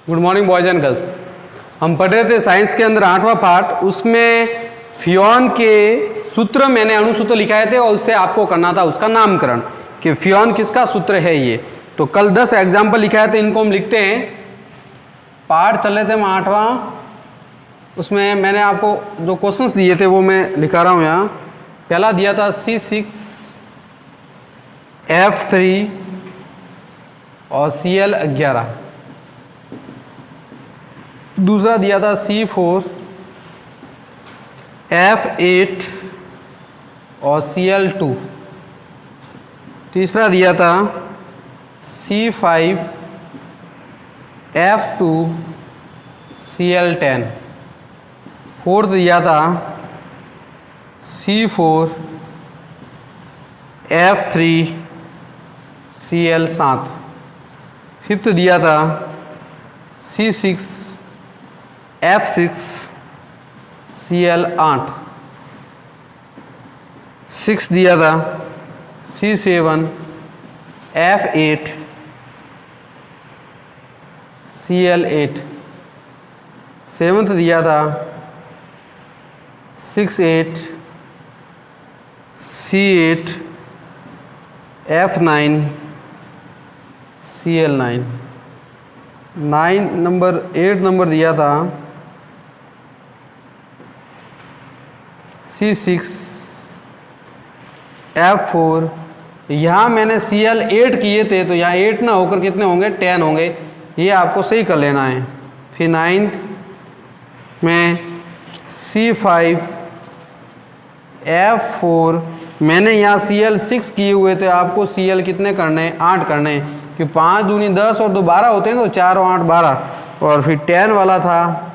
Good morning boys and girls. हम पढ़ रहे थे साइंस के अंदर 8वां पार्ट, उसमें फ्योन के सूत्र मैंने अणुसूत्र लिखाए थे और उससे आपको करना था उसका नामकरण कि फ्योन किसका सूत्र है ये। तो कल 10 एग्जाम्पल लिखाए थे, इनको हम लिखते हैं। पार्ट चल रहे थे हम 8वां, उसमें मैंने आपको जो क्वेश्चंस दिए थे वो मैं लिखा रहा हूँ यहाँ। पहला दिया था C6F3 और Cl11। दूसरा दिया था C4F8 और Cl2। तीसरा दिया था C5F2 Cl10। फोर्थ दिया था C4F3 Cl7। फिफ्थ दिया था C6F6 Cl8। सिक्स दिया था C7F8 Cl8। सेवन्थ दिया था 6-8 Cl9 8 नंबर दिया था C6F4। यहाँ मैंने Cl8 किए थे तो यहाँ 8 ना होकर कितने होंगे, 10 होंगे। ये आपको सही कर लेना है। फिर 9th में C5F4 मैंने यहाँ Cl6 किए हुए थे, आपको Cl कितने करने हैं, 8 करने हैं। कि 5 दूनी 10 और 2 12 होते हैं, तो 4 और 8 12। और फिर 10 वाला था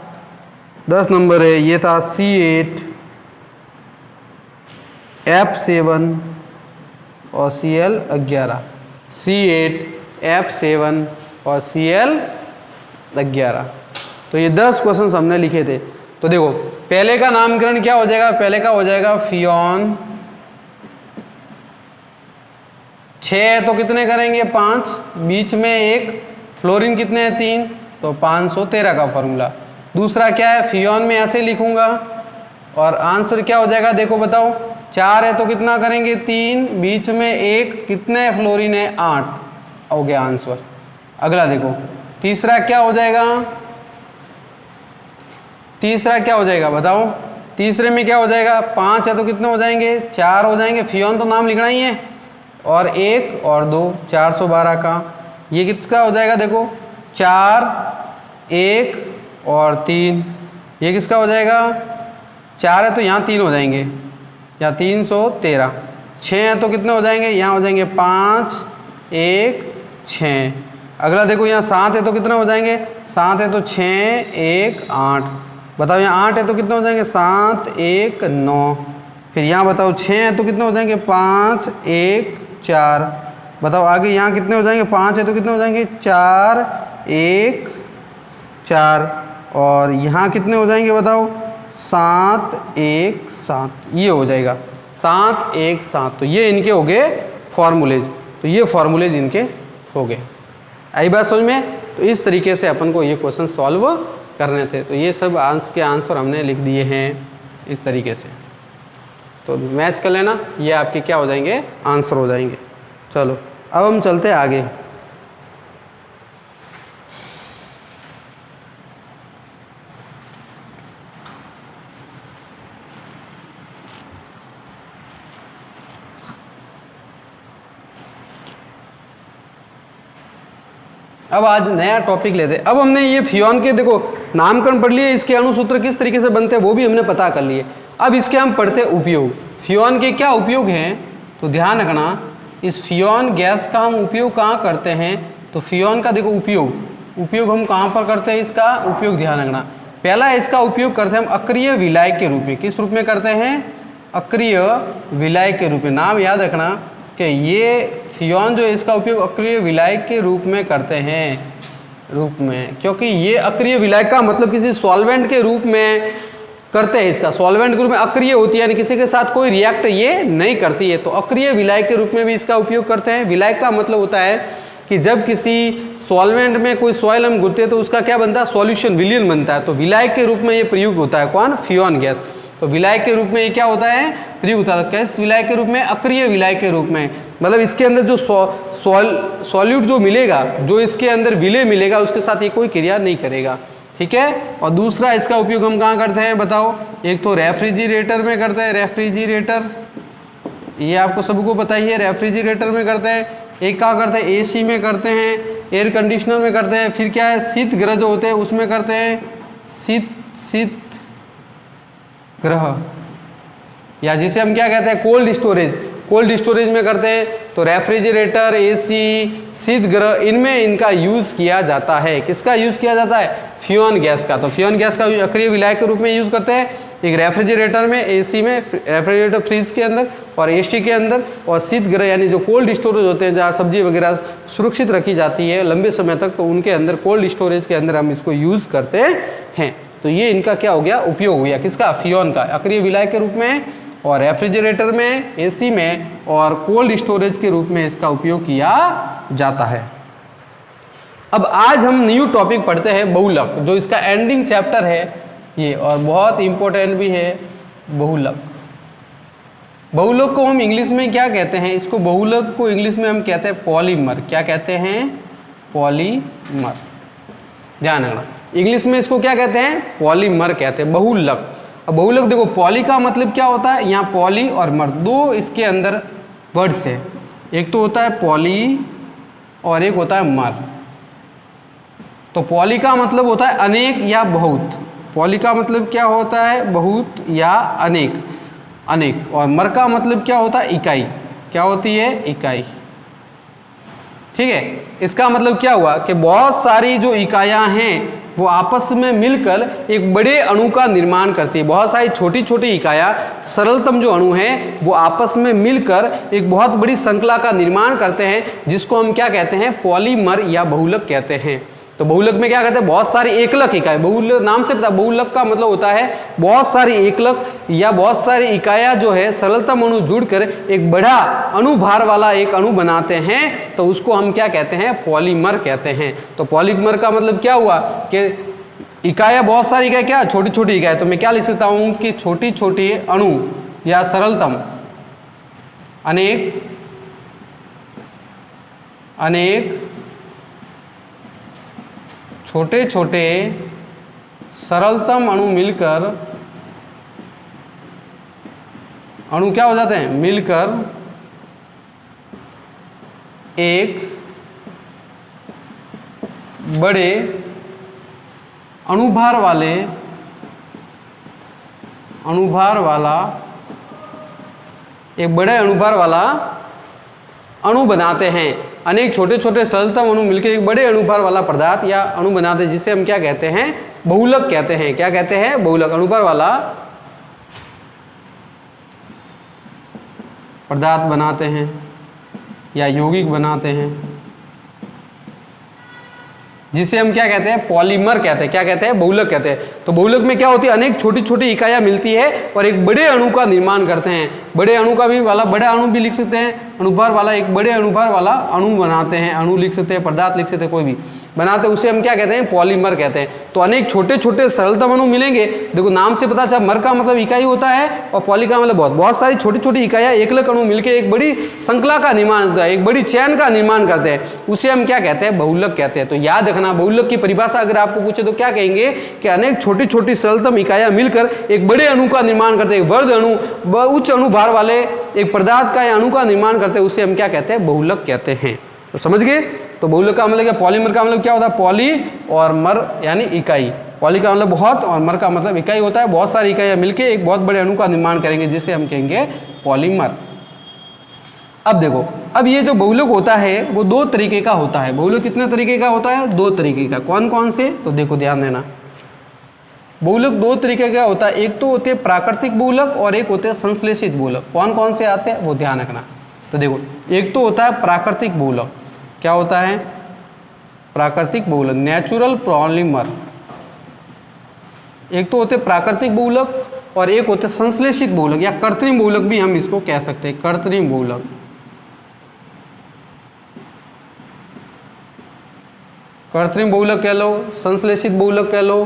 10 नंबर है, ये था C8F7 और Cl11। C8F7 और Cl11। तो ये 10 क्वेश्चन हमने लिखे थे। तो देखो पहले का नामकरण क्या हो जाएगा, पहले का हो जाएगा फ्योन। 6 है तो कितने करेंगे, 5। बीच में एक, फ्लोरीन कितने हैं, 3, तो 513 का फॉर्मूला। दूसरा क्या है, फ्योन में ऐसे लिखूंगा और आंसर क्या हो जाएगा, देखो बताओ। 4 है तो कितना करेंगे, 3, बीच में एक, कितने फ्लोरीन है, 8, हो गया आंसर। अगला देखो तीसरा क्या हो जाएगा, तीसरा क्या हो जाएगा बताओ। तीसरे में क्या हो जाएगा, 5 है तो कितने हो जाएंगे, 4 हो जाएंगे। फ्योन तो नाम लिखना ही है, और 1 और 2 412 का। ये किसका हो जाएगा, देखो 4 1 और 3। ये किसका हो जाएगा, 4 है तो यहाँ 3 हो जाएंगे, या 313। 6 है तो कितने हो जाएंगे, यहाँ हो जाएंगे 5 1 6। अगला देखो यहाँ 7 है तो कितने हो जाएंगे, 7 है तो 6 1 8। बताओ यहाँ 8 है तो कितने हो जाएंगे, 7 1 9। फिर यहाँ बताओ 6 है तो कितने हो जाएंगे, 5 1 4। बताओ आगे यहाँ कितने हो जाएंगे, 5 है तो कितने हो जाएंगे, 4 1 4। और यहाँ कितने हो जाएंगे बताओ, 7 1 7। ये हो जाएगा 7 1 7। तो ये इनके हो गए फॉर्मूलेज। तो ये फॉर्मूलेज इनके हो गए। आई बात समझ में। तो इस तरीके से अपन को ये क्वेश्चन सॉल्व करने थे। तो ये सब के आंसर हमने लिख दिए हैं इस तरीके से। तो मैच कर लेना, ये आपके क्या हो जाएंगे, आंसर हो जाएंगे। चलो अब हम चलते हैं आगे। अब आज नया टॉपिक लेते हैं। अब हमने ये फ्योन के देखो नामकरण पढ़ लिए, इसके अणुसूत्र किस तरीके से बनते हैं वो भी हमने पता कर लिए। अब इसके हम पढ़ते हैं उपयोग। फ्योन के क्या उपयोग हैं, तो ध्यान रखना। इस फ्योन गैस का हम उपयोग कहाँ करते हैं, तो फ्योन का देखो उपयोग हम कहाँ पर करते हैं, इसका उपयोग ध्यान रखना। पहला इसका उपयोग करते हैं हम अक्रिय विलायक के रूप में। किस रूप में करते हैं, अक्रिय विलायक के रूप में। नाम याद रखना कि ये फ्योन जो है इसका उपयोग अक्रिय विलायक के रूप में करते हैं, क्योंकि ये अक्रिय विलायक का मतलब किसी सॉल्वेंट के रूप में करते हैं। इसका सॉल्वेंट के रूप में अक्रिय होती है, यानी किसी के साथ कोई रिएक्ट ये नहीं करती है, तो अक्रिय विलायक के रूप में भी इसका उपयोग करते हैं। विलायक का मतलब होता है कि जब किसी सॉल्वेंट में कोई सॉइल हम घुलते हैं तो उसका क्या बनता है, सॉल्यूशन, विलयन बनता है। तो विलायक के रूप में ये प्रयुक्त होता है, कौन, फ्यून गैस। तो विलायक के रूप में ये क्या होता है, प्रयुक्त होता है। किस विलायक के रूप में, अक्रिय विलायक के रूप में। मतलब इसके अंदर जो सॉल्यूट जो मिलेगा, जो इसके अंदर विलय मिलेगा, उसके साथ ये कोई क्रिया नहीं करेगा, ठीक है। और दूसरा इसका उपयोग हम कहाँ करते हैं बताओ, एक तो रेफ्रिजरेटर में करते हैं, रेफ्रिजरेटर, ये आपको सबको पता ही है, रेफ्रिजरेटर में करते हैं। एक कहाँ करते हैं, एसी में करते हैं, एयर कंडीशनर में करते हैं। फिर क्या है, शीत गृह जो होते हैं उसमें करते हैं, शीत गृह, या जिसे हम क्या कहते हैं, कोल्ड स्टोरेज, कोल्ड स्टोरेज में करते हैं। तो रेफ्रिजरेटर, एसी, शीत गृह, इनमें इनका यूज किया जाता है। किसका यूज किया जाता है, फ्यून गैस का। तो फ्यून गैस का अक्रिय विलायक के रूप में यूज करते हैं, एक रेफ्रिजरेटर में, एसी में, रेफ्रिजरेटर फ्रीज के अंदर और एसी के अंदर, और शीत गृह यानी जो कोल्ड स्टोरेज होते हैं जहाँ सब्जी वगैरह सुरक्षित रखी जाती है लंबे समय तक, तो उनके अंदर, कोल्ड स्टोरेज के अंदर हम इसको यूज करते हैं। तो ये इनका क्या हो गया, उपयोग हो गया, किसका, फ्यून का, अक्रिय विलायक के रूप में, और रेफ्रिजरेटर में, एसी में, और कोल्ड स्टोरेज के रूप में इसका उपयोग किया जाता है। अब आज हम न्यू टॉपिक पढ़ते हैं बहुलक, जो इसका एंडिंग चैप्टर है ये, और बहुत इंपॉर्टेंट भी है, बहुलक। बहुलक को हम इंग्लिश में क्या कहते हैं, इसको बहुलक को इंग्लिश में हम कहते हैं पॉलीमर। क्या कहते हैं, पॉलीमर, ध्यान रखना, इंग्लिश में इसको क्या कहते हैं, पॉलीमर कहते हैं, बहुलक। अब बहुलक देखो, पॉली का मतलब क्या होता है, यहाँ पॉली और मर, दो इसके अंदर वर्ड्स है, एक तो होता है पॉली और एक होता है मर। तो पॉली का मतलब होता है अनेक या बहुत, पॉली का मतलब क्या होता है, बहुत या अनेक, अनेक। और मर का मतलब क्या होता है, इकाई, क्या होती है, इकाई, ठीक है। इसका मतलब क्या हुआ कि बहुत सारी जो इकाइयाँ हैं वो आपस में मिलकर एक बड़े अणु का निर्माण करती है। बहुत सारी छोटी छोटी इकाइयाँ, सरलतम जो अणु हैं वो आपस में मिलकर एक बहुत बड़ी श्रृंखला का निर्माण करते हैं, जिसको हम क्या कहते हैं, पॉलीमर या बहुलक कहते हैं। तो बहुलक में क्या कहते हैं, बहुत सारी एकलक इकाई, बहुलक नाम से पता, बहुलक का मतलब होता है बहुत सारी एकलक या बहुत सारी इकाइयाँ जो है सरलतम अणु जुड़कर एक बड़ा अणुभार वाला एक अणु बनाते हैं, तो उसको हम क्या कहते हैं, पॉलीमर कहते हैं। तो पॉलीमर का मतलब क्या हुआ कि इकाइयाँ, बहुत सारी इकाई, क्या छोटी छोटी इकाई, तो मैं क्या लिख सकता हूँ कि छोटी छोटी अणु या सरलतम, अनेक अनेक छोटे छोटे सरलतम अणु मिलकर, अणु क्या हो जाते हैं, मिलकर एक बड़े अणुभार वाला एक बड़े अणुभार वाला अणु बनाते हैं। अनेक छोटे छोटे सरलतम अणु मिलकर एक बड़े अणुभार वाला पदार्थ या अणु बनाते हैं, जिसे हम क्या कहते हैं, बहुलक कहते हैं। क्या कहते हैं, बहुलक, अणुभार वाला पदार्थ बनाते हैं या यौगिक बनाते हैं, जिसे हम क्या कहते हैं, पॉलीमर कहते हैं। क्या कहते हैं, बहुलक कहते हैं। तो बहुलक में क्या होती है, अनेक छोटी छोटी इकाइयाँ मिलती है और एक बड़े अणु का निर्माण करते हैं। बड़े अणु का भी वाला, बड़ा अणु भी लिख सकते हैं, अणुभार वाला, एक बड़े अणुभार वाला अणु बनाते हैं, अणु लिख सकते हैं, पदार्थ लिख सकते हैं, कोई भी बनाते हैं, उसे हम क्या कहते हैं, पॉलीमर कहते हैं। तो अनेक छोटे छोटे सरलतम अणु मिलेंगे, देखो नाम से पता चला, मर का मतलब इकाई होता है और पॉली का मतलब बहुत सारी छोटी छोटी इकाइयाँ, एकलक अणु मिलकर एक बड़ी श्रृंखला का निर्माण होता है, एक बड़ी चैन का निर्माण करते हैं, उसे हम क्या कहते हैं, बहुलक कहते हैं। तो याद रखना, बहुलक की परिभाषा अगर आपको पूछे तो क्या कहेंगे कि अनेक छोटी छोटी सरलतम इकाइयाँ मिलकर एक बड़े अणु का निर्माण करते हैं, वर्ध अणु, उच्च अणुभार वाले एक पदार्थ का या अणु का निर्माण करते हैं, उसे हम क्या कहते हैं, बहुलक कहते हैं। तो समझ गए। तो बहुलक का मतलब क्या, पॉलीमर का मतलब क्या होता है, पॉली और मर यानी इकाई, पॉली का मतलब बहुत और मर का मतलब इकाई होता है। बहुत सारी इकाइयाँ मिलकर एक बहुत बड़े अणु का निर्माण करेंगे, जिसे हम कहेंगे पॉलीमर। अब देखो, अब ये जो बहुलक होता है वो दो तरीके का होता है। बहुलक कितने तरीके का होता है, दो तरीके का। कौन कौन से, तो देखो ध्यान देना, बहुलक दो तरीके का होता है। एक तो होते हैं प्राकृतिक बहुलक और एक होते हैं संश्लेषित बहुलक। कौन कौन से आते हैं वो ध्यान रखना। तो देखो, एक तो होता है प्राकृतिक बहुलक। क्या होता है, प्राकृतिक बहुलक, नेचुरल पॉलीमर। एक तो होते प्राकृतिक बहुलक और एक होते संश्लेषित बहुलक या कृत्रिम बहुलक भी हम इसको कह सकते हैं, कृत्रिम बहुलक। कृत्रिम बहुलक कह लो, संश्लेषित बहुलक कह लो।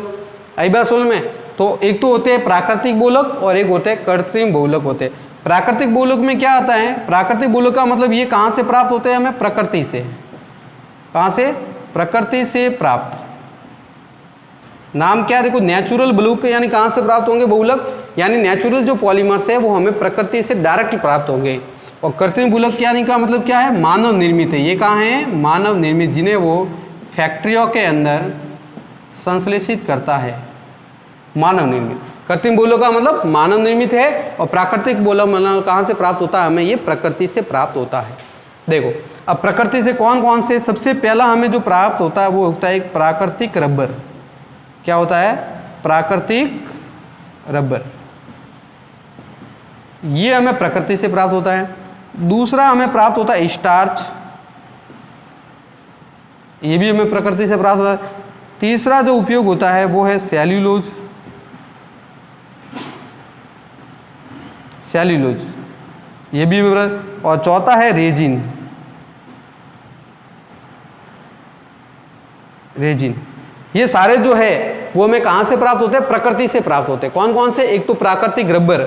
आई बात समझ में? तो एक तो होते हैं प्राकृतिक बहुलक और एक होते हैं कृत्रिम बहुलक होते हैं। प्राकृतिक बहुलक में क्या आता है? प्राकृतिक बहुलक का मतलब ये कहाँ से प्राप्त होते हैं? हमें प्रकृति से। कहाँ से? प्रकृति से प्राप्त। नाम क्या है? देखो, नेचुरल बहुलक यानी कहाँ से प्राप्त होंगे बहुलक? यानी नेचुरल जो पॉलीमर्स है वो हमें प्रकृति से डायरेक्ट प्राप्त होंगे। और कृत्रिम बहुलक यानी का मतलब क्या है? मानव निर्मित है। ये कहाँ है? मानव निर्मित, जिन्हें वो फैक्ट्रियों के अंदर संश्लेषित करता है, मानव निर्मित। कृत्रिम बहुलक का मतलब मानव निर्मित है, और प्राकृतिक बहुलक मतलब कहाँ से प्राप्त होता है? हमें ये प्रकृति से प्राप्त होता है। देखो, अब प्रकृति से कौन कौन से? सबसे पहला हमें जो प्राप्त होता है वो होता है एक प्राकृतिक रबर। क्या होता है? प्राकृतिक रबर। ये हमें प्रकृति से प्राप्त होता है। दूसरा हमें प्राप्त होता है स्टार्च, ये भी हमें प्रकृति से प्राप्त होता है। तीसरा जो उपयोग होता है वो है सेल्यूलोज, सेल्यूलोज, ये भी। और चौथा है रेजिन, रेजिन। ये सारे जो है वो हमें कहाँ से प्राप्त होते हैं? प्रकृति से प्राप्त होते हैं। कौन कौन से? एक तो प्राकृतिक रबर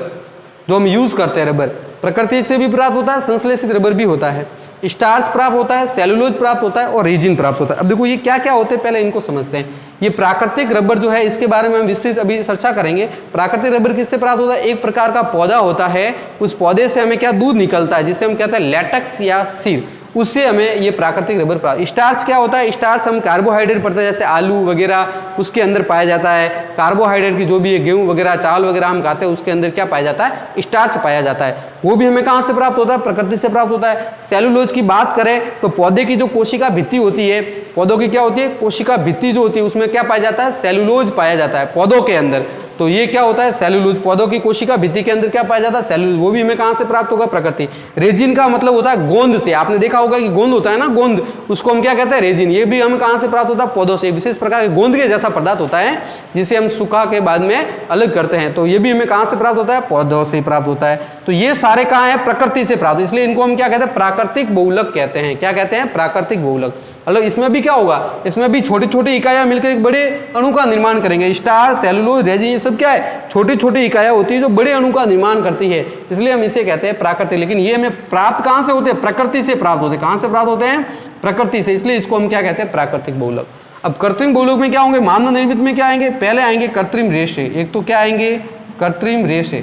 जो हम यूज करते हैं, रबर प्रकृति से भी प्राप्त होता है, संश्लेषित रबर भी होता है, स्टार्च प्राप्त होता है, सेलुलोज प्राप्त होता है और रेजिन प्राप्त होता है। अब देखो ये क्या क्या होते हैं, पहले इनको समझते हैं। ये प्राकृतिक रबर जो है इसके बारे में हम विस्तृत अभी चर्चा करेंगे। प्राकृतिक रबर किससे प्राप्त होता है? एक प्रकार का पौधा होता है, उस पौधे से हमें क्या दूध निकलता है जिसे हम कहते हैं लेटेक्स या सीर, उससे हमें ये प्राकृतिक रबर प्राप्त। स्टार्च क्या होता है? स्टार्च हम कार्बोहाइड्रेट पड़ता है, जैसे आलू वगैरह उसके अंदर पाया जाता है। कार्बोहाइड्रेट की जो भी है, गेहूं वगैरह, चावल वगैरह हम खाते हैं, उसके अंदर क्या पाया जाता है? स्टार्च पाया जाता है। वो भी हमें कहाँ से प्राप्त होता है? प्रकृति से प्राप्त होता है। सेलुलोज की बात करें तो पौधे की जो कोशिका भित्ति होती है, पौधों की क्या होती है? कोशिका भित्ति जो होती है उसमें क्या पाया जाता है? सेलुलोज पाया जाता है पौधों के अंदर। तो ये क्या होता है? सेलुलोज। पौधों की कोशिका भित्ति के अंदर क्या पाया जाता है? सेलुलोज। वो भी हमें कहाँ से प्राप्त होगा? प्रकृति। रेजिन का मतलब होता है गोंद से। आपने देखा होगा कि गोंद होता है ना, गोंद, उसको हम क्या कहते हैं? रेजिन। ये भी हमें कहाँ से प्राप्त होता है? पौधों से। विशेष प्रकार के गोंद के जैसा पदार्थ होता है जिसे हम सुखा के बाद में अलग करते हैं। तो ये भी हमें कहाँ से प्राप्त होता है? पौधों से प्राप्त होता है। तो ये सारे कहाँ है? प्रकृति से प्राप्त। इसलिए इनको हम क्या कहते हैं? प्राकृतिक बहुलक कहते हैं। क्या कहते हैं? प्राकृतिक बहुलक। मतलब इसमें भी क्या होगा? इसमें भी छोटी छोटी इकाइयां मिलकर एक बड़े अणु का निर्माण करेंगे। स्टार, सेलुलोज, रेजिन, ये सब क्या है? छोटी छोटी इकाइयां होती है जो बड़े अणु का निर्माण करती है, इसलिए हम इसे कहते हैं प्राकृतिक। लेकिन ये हमें प्राप्त कहाँ से होते हैं? प्रकृति से प्राप्त होते हैं। कहाँ से प्राप्त होते हैं? प्रकृति से। इसलिए इसको हम क्या कहते हैं? प्राकृतिक बहुलक। अब कृत्रिम बहुलक में क्या होंगे? मानव निर्मित में क्या आएंगे? पहले आएंगे कृत्रिम रेशे। एक तो क्या आएंगे? कृत्रिम रेशे।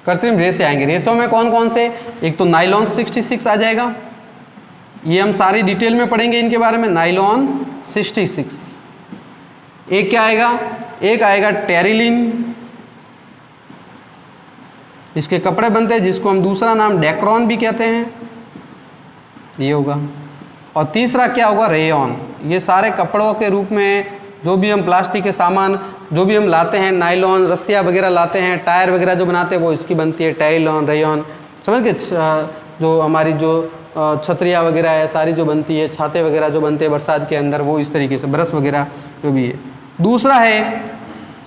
कृत्रिम रेशे आएंगे। रेशों में कौन कौन से? एक तो नाइलॉन 66 आ जाएगा, ये हम सारी डिटेल में पढ़ेंगे इनके बारे में। नाइलॉन 66। एक क्या आएगा? एक आएगा टेरिलिन, इसके कपड़े बनते हैं जिसको हम दूसरा नाम डेक्रॉन भी कहते हैं, ये होगा। और तीसरा क्या होगा? रेयॉन। ये सारे कपड़ों के रूप में जो भी हम प्लास्टिक के सामान जो भी हम लाते हैं, नाइलॉन, रस्सियाँ वगैरह लाते हैं, टायर वगैरह जो बनाते हैं वो इसकी बनती है, टेरिलॉन, रेयॉन। समझ गए? जो हमारी जो छतरियाँ वगैरह है सारी जो बनती है, छाते वगैरह जो बनते हैं बरसात के अंदर, वो इस तरीके से, ब्रश वगैरह जो भी है। दूसरा है,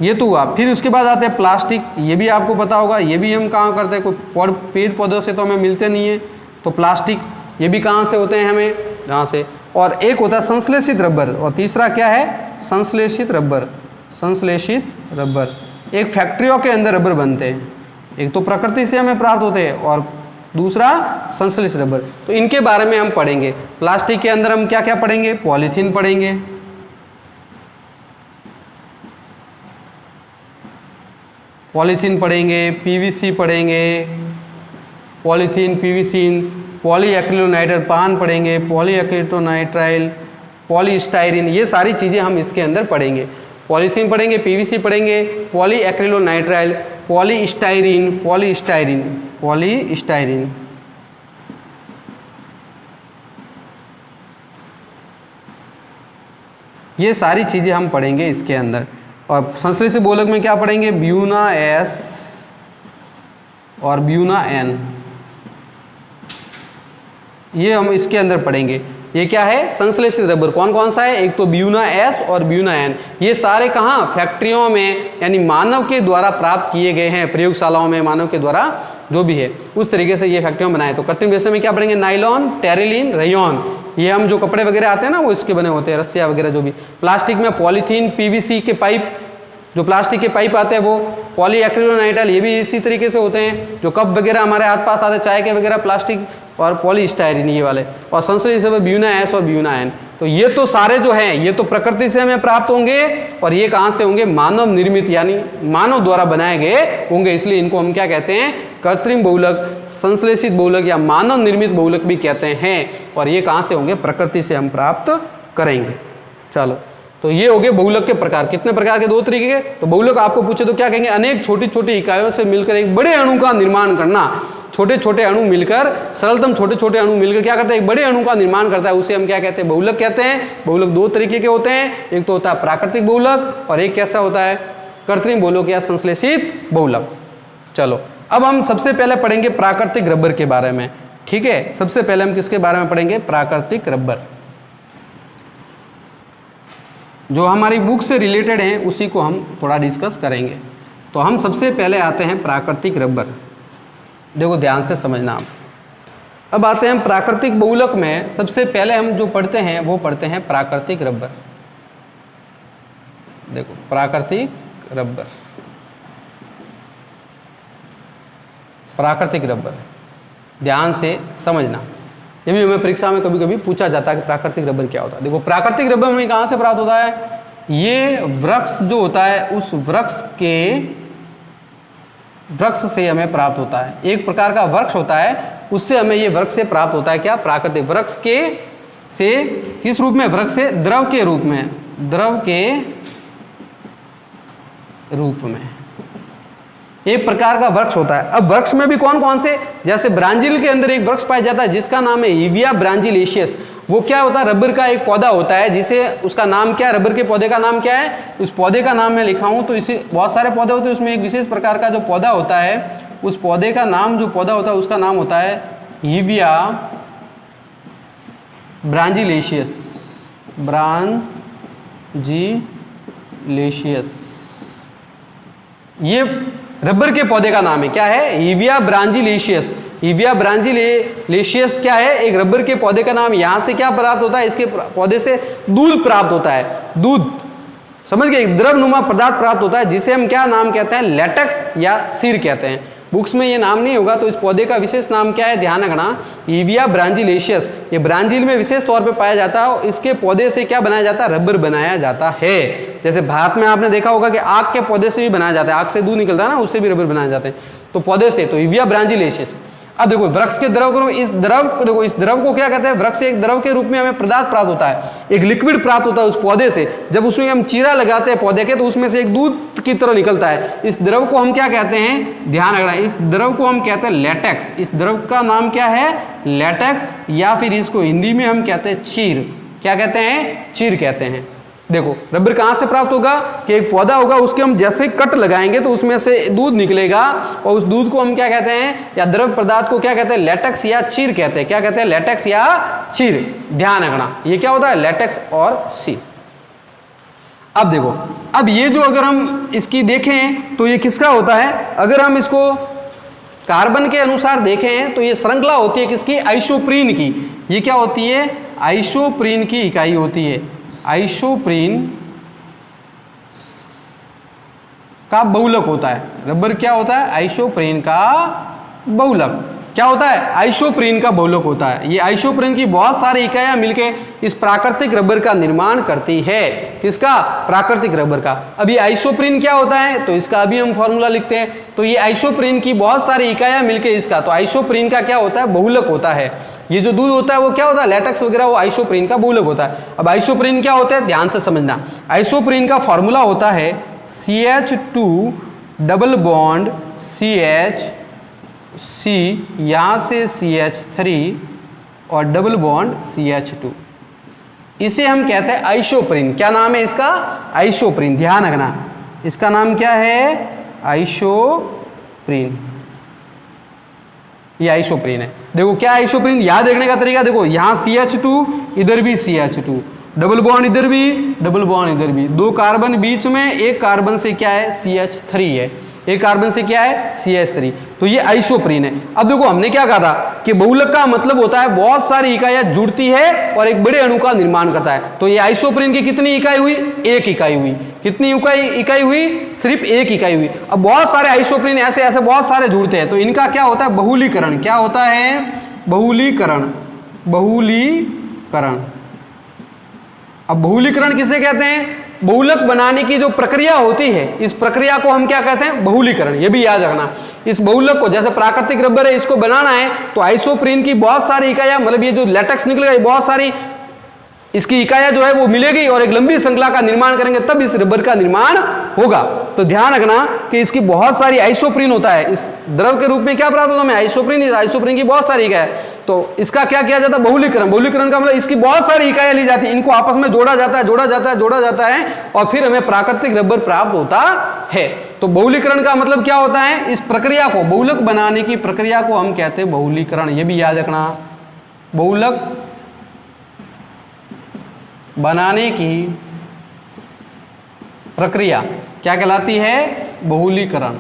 ये तो हुआ। फिर उसके बाद आते हैं प्लास्टिक। ये भी आपको पता होगा, ये भी हम कहाँ करते हैं? कोई पेड़ पौधों से तो हमें मिलते नहीं है, तो प्लास्टिक ये भी कहाँ से होते हैं? हमें यहाँ से। और एक होता है संश्लेषित रबर, और तीसरा क्या है? संश्लेषित रबर। संश्लेषित रबर एक फैक्ट्रियों के अंदर रबर बनते हैं। एक तो प्रकृति से हमें प्राप्त होते हैं और दूसरा संश्लेषित रबर। तो इनके बारे में हम पढ़ेंगे। प्लास्टिक के अंदर हम क्या क्या पढ़ेंगे? पॉलीथीन पढ़ेंगे, पॉलीथीन पढ़ेंगे, पीवीसी पढ़ेंगे, पॉलीथीन, पीवीसी, पॉलीएक्रिलोनाइट्राइल पान पढ़ेंगे, पॉलीएक्रिलोनाइट्राइल, पॉलीस्टाइरीन, ये सारी चीज़ें हम इसके अंदर पढ़ेंगे। पॉलीथीन पढ़ेंगे, पीवीसी पढ़ेंगे, पॉलीएक्रिलोनाइट्राइल, पॉलीस्टाइरीन, पॉलीस्टाइरीन, पॉलीस्टाइरीन, ये सारी चीज़ें हम पढ़ेंगे इसके अंदर। और संश्लेषित बहुलक में क्या पढ़ेंगे? ब्यूना एस और ब्यूना एन, ये हम इसके अंदर पढ़ेंगे। ये क्या है? संश्लेषित रबर। कौन कौन सा है? एक तो ब्यूना एस और ब्यूना एन। ये सारे कहाँ? फैक्ट्रियों में, यानी मानव के द्वारा प्राप्त किए गए हैं, प्रयोगशालाओं में मानव के द्वारा जो भी है उस तरीके से ये फैक्ट्रियों में बनाए। तो कृत्रिम रेशे में क्या पढ़ेंगे? नाइलॉन, टेरिलिन, रेयॉन, ये हम जो कपड़े वगैरह आते हैं ना वो इसके बने होते हैं, रस्सियाँ वगैरह जो भी। प्लास्टिक में पॉलीथीन, पीवीसी के पाइप, जो प्लास्टिक के पाइप आते हैं वो पॉलीएक्रिलोनाइट्राइल, ये भी इसी तरीके से होते हैं। जो कप वगैरह हमारे आस पास आते हैं चाय के वगैरह, प्लास्टिक और पॉलीस्टायरीन ये वाले, और संश्लेषित से ब्यूना एस और ब्यूना एन। तो ये तो सारे जो हैं ये तो प्रकृति से हमें प्राप्त होंगे, और ये कहाँ से होंगे? मानव निर्मित, यानी मानव द्वारा बनाए गए होंगे। इसलिए इनको हम क्या कहते हैं? कृत्रिम बहुलक, संश्लेषित बहुलक या मानव निर्मित बहुलक भी कहते हैं। और ये कहाँ से होंगे? प्रकृति से हम प्राप्त करेंगे। चलो, तो ये हो गए बहुलक के प्रकार। कितने प्रकार के? 2 तरीके के। तो बहुलक आपको पूछे तो क्या कहेंगे? अनेक छोटी छोटी इकाइयों से मिलकर एक बड़े अणु का निर्माण करना। छोटे छोटे अणु मिलकर, सरलतम छोटे छोटे अणु मिलकर क्या करते हैं? एक बड़े अणु का निर्माण करता है, उसे हम क्या कहते हैं? बहुलक कहते हैं। बहुलक 2 तरीके के होते हैं, एक तो होता है प्राकृतिक बहुलक और एक कैसा होता है? कृत्रिम बहुलक या संश्लेषित बहुलक। चलो, अब हम सबसे पहले पढ़ेंगे प्राकृतिक रबर के बारे में। ठीक है, सबसे पहले हम किसके बारे में पढ़ेंगे? प्राकृतिक रबर। जो हमारी बुक से रिलेटेड है उसी को हम थोड़ा डिस्कस करेंगे। तो हम सबसे पहले आते हैं प्राकृतिक रबर। देखो ध्यान से समझना आप। अब आते हैं प्राकृतिक बहुलक में। सबसे पहले हम जो पढ़ते हैं वो पढ़ते हैं प्राकृतिक रबर। देखो प्राकृतिक रबर, प्राकृतिक रबर, ध्यान से समझना। ये भी हमें परीक्षा में कभी कभी पूछा जाता है कि प्राकृतिक रबर क्या होता है। देखो प्राकृतिक रबर हमें कहाँ से प्राप्त होता है? ये वृक्ष जो होता है उस वृक्ष से हमें प्राप्त होता है। एक प्रकार का वृक्ष होता है, उससे हमें ये वृक्ष से प्राप्त होता है। क्या? प्राकृतिक। वृक्ष के से किस रूप में? वृक्ष से द्रव के रूप में, द्रव के रूप में एक प्रकार का वृक्ष होता है। अब वृक्ष में भी कौन कौन से? जैसे ब्राजील के अंदर एक वृक्ष पाया जाता है जिसका नाम है हीविया ब्राजीलिएसियस। वो क्या होता है? रबर का एक पौधा होता है, जिसे उसका नाम क्या है? रबर के पौधे का नाम क्या है? उस पौधे का नाम मैं लिखा हूं। तो इसे बहुत सारे पौधे होते हैं, उसमें एक विशेष प्रकार का जो पौधा होता है, उस पौधे का नाम, जो पौधा होता है उसका नाम होता है हीविया ब्राजीलिएसियस। ब्राजीलिएसियस ये रबर के पौधे का नाम है। क्या है? हीविया ब्राजीलिएसियस। हीविया ब्राजीलिएसियस क्या है? एक रबर के पौधे का नाम। यहाँ से क्या प्राप्त होता है? इसके पौधे से दूध प्राप्त होता है। दूध, समझ गए? एक द्रवनुमा पदार्थ प्राप्त होता है जिसे हम क्या नाम कहते हैं? लेटेक्स या सीर कहते हैं। बुक्स में ये नाम नहीं होगा, तो इस पौधे का विशेष नाम क्या है? ध्यान रखना, हीविया ब्राजीलिएसियस। ये ब्राजील में विशेष तौर पे पाया जाता है और इसके पौधे से क्या बनाया जाता है? रबर बनाया जाता है। जैसे भारत में आपने देखा होगा कि आग के पौधे से भी बनाया जाता है, आग से दूध निकलता है ना, उससे भी रबर बनाए जाते हैं। तो पौधे से, तो हीविया ब्राजीलिएसियस। अब देखो वृक्ष के द्रव को, इस द्रव, देखो इस द्रव को क्या कहते हैं? वृक्ष से एक द्रव के रूप में हमें पदार्थ प्राप्त होता है, एक लिक्विड प्राप्त होता है उस पौधे से। जब उसमें हम चीरा लगाते हैं पौधे के, तो उसमें से एक दूध की तरह निकलता है। इस द्रव को हम क्या कहते हैं? ध्यान रखना, इस द्रव को हम कहते हैं लेटेक्स। इस द्रव का नाम क्या है? लेटेक्स, या फिर इसको हिंदी में हम कहते हैं चीर। क्या कहते हैं? चीर कहते हैं। देखो रबर कहाँ से प्राप्त होगा? कि एक पौधा होगा, उसके हम जैसे कट लगाएंगे तो उसमें से दूध निकलेगा, और उस दूध को हम क्या कहते हैं? या द्रव पदार्थ को क्या कहते हैं? लेटेक्स या चीर कहते हैं। क्या कहते हैं? लेटेक्स या चीर। ध्यान रखना, ये क्या होता है? लेटेक्स और चीर। अब देखो, अब ये जो अगर हम इसकी देखें तो ये किसका होता है? अगर हम इसको कार्बन के अनुसार देखें तो ये श्रृंखला होती है किसकी? आइसोप्रीन की। ये क्या होती है? आइसोप्रीन की इकाई होती है। आइसोप्रीन का बहुलक होता है। रबर क्या होता है? आइसोप्रीन का बहुलक। क्या होता है? आइसोप्रीन का बहुलक होता है। ये आइसोप्रीन की बहुत सारी इकाइयां मिलकर इस प्राकृतिक रबर का निर्माण करती है। किसका? प्राकृतिक रबर का। अभी आइसोप्रीन क्या होता है? तो इसका अभी हम फॉर्मूला लिखते हैं। तो ये आइसोप्रीन की बहुत सारी इकाइयां मिलकर इसका, तो आइसोप्रीन का क्या होता है? बहुलक होता है। ये जो दूध होता है वो क्या होता है? लेटेक्स वगैरह, वो आइसोप्रीन का बहुलक होता है। अब आइसोप्रीन क्या होता है? ध्यान से समझना। आइसोप्रीन का फॉर्मूला होता है CH2 डबल बॉन्ड CH, यहाँ से CH3 और डबल बॉन्ड CH2। इसे हम कहते हैं आइसोप्रीन। क्या नाम है इसका? आइसोप्रीन। ध्यान रखना, इसका नाम क्या है? आइसोप्रीन। ये आइसोप्रीन है। देखो क्या आइसोप्रीन, याद रखने का तरीका देखो, यहाँ CH2, इधर भी CH2, डबल बॉन्ड इधर भी, डबल बॉन्ड इधर भी, 2 कार्बन बीच में, एक कार्बन से क्या है? CH3 है। एक कार्बन से क्या है CH3, तो ये आइसोप्रीन है। अब देखो हमने क्या कहा था कि बहुलक का मतलब होता है बहुत सारी इकाइयां जुड़ती है और एक बड़े अणु का निर्माण करता है। तो ये आइसोप्रीन की कितनी इकाई हुई, एक इकाई हुई। कितनी इकाई हुई, सिर्फ एक इकाई हुई। अब बहुत सारे आइसोप्रीन ऐसे ऐसे बहुत सारे जुड़ते हैं, तो इनका क्या होता है बहुलीकरण। क्या होता है बहुलीकरण, बहुलीकरण। अब बहुलीकरण किसे कहते हैं, बहुलक बनाने की जो प्रक्रिया होती है इस प्रक्रिया को हम क्या कहते हैं बहुलीकरण। ये भी याद रखना, इस बहुलक को जैसे प्राकृतिक रबर है इसको बनाना है तो आइसोप्रीन की बहुत सारी इकाइयां, मतलब ये जो लेटेक्स निकलेगा बहुत सारी इसकी इकाइयां जो है वो मिलेगी और एक लंबी श्रृंखला का निर्माण करेंगे तब इस रबर का निर्माण होगा। तो ध्यान रखना कि इसकी बहुत सारी आइसोप्रीन होता है, इस द्रव के रूप में क्या प्राप्त होता है हमें आइसोप्रीन। इस आइसोप्रीन की बहुत सारी इकाई, तो इसका क्या किया जाता है बहुलीकरण। बहुलीकरण का मतलब इसकी बहुत सारी इकाइयां ली जाती है, इनको आपस में जोड़ा जाता है जोड़ा जाता है जोड़ा जाता है और फिर हमें प्राकृतिक रबर प्राप्त होता है। तो बहुलीकरण का मतलब क्या होता है, इस प्रक्रिया को बहुलक बनाने की प्रक्रिया को हम कहते हैं बहुलीकरण। ये भी याद रखना, बहुलक बनाने की प्रक्रिया क्या कहलाती है बहुलीकरण।